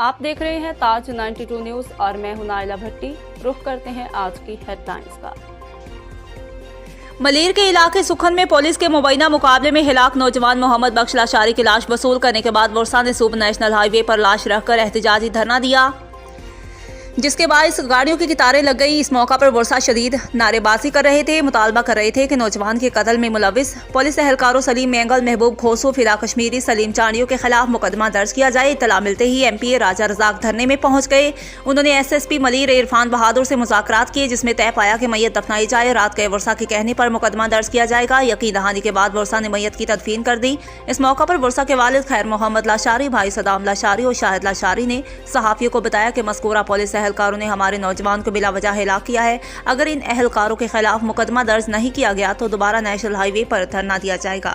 आप देख रहे हैं ताज 92 न्यूज और मैं हूं नाइला भट्टी। रुख करते हैं आज की हेडलाइंस का। मलीर के इलाके सुखन में पुलिस के मुबैना मुकाबले में हिलाक नौजवान मोहम्मद बख्श लाशारी की लाश वसूल करने के बाद वर्षा ने सुबह नेशनल हाईवे पर लाश रखकर एहतजाजी धरना दिया, जिसके बाद गाड़ियों की कतारें लग गई। इस मौका पर वर्षा शदीद नारेबाजी कर रहे थे, मुतालबा कर रहे थे कि नौजवान के कत्ल में मुलविस पुलिस एहलकारों सलीम मेंगल, महबूब खोसू, फिरा कश्मीरी, सलीम चांडियों के खिलाफ मुकदमा दर्ज किया जाए। इत्तला मिलते ही MPA राजा रजाक धरने में पहुंच गए। उन्होंने SSP मलीर इरफान बहादुर से मुज़ाकरात किए, जिसमें तय पाया कि मैयत दफनाई जाए। रात गए वर्षा के कहने पर मुकदमा दर्ज किया जाएगा। यकीन दहानी के बाद वर्षा ने मैयत की तदफीन कर दी। इस मौका पर वर्षा के वालिद खैर मोहम्मद लाशारी, भाई सदाम लाशारी और शाहिद लाशारी ने सहाफ़ियों को बताया कि मज़कूरा पुलिस एहलकारों ने हमारे नौजवान को बिला वजह हिलाक किया है। अगर इन एहलकारों के खिलाफ मुकदमा दर्ज नहीं किया गया तो दोबारा नेशनल हाईवे पर धरना दिया जाएगा।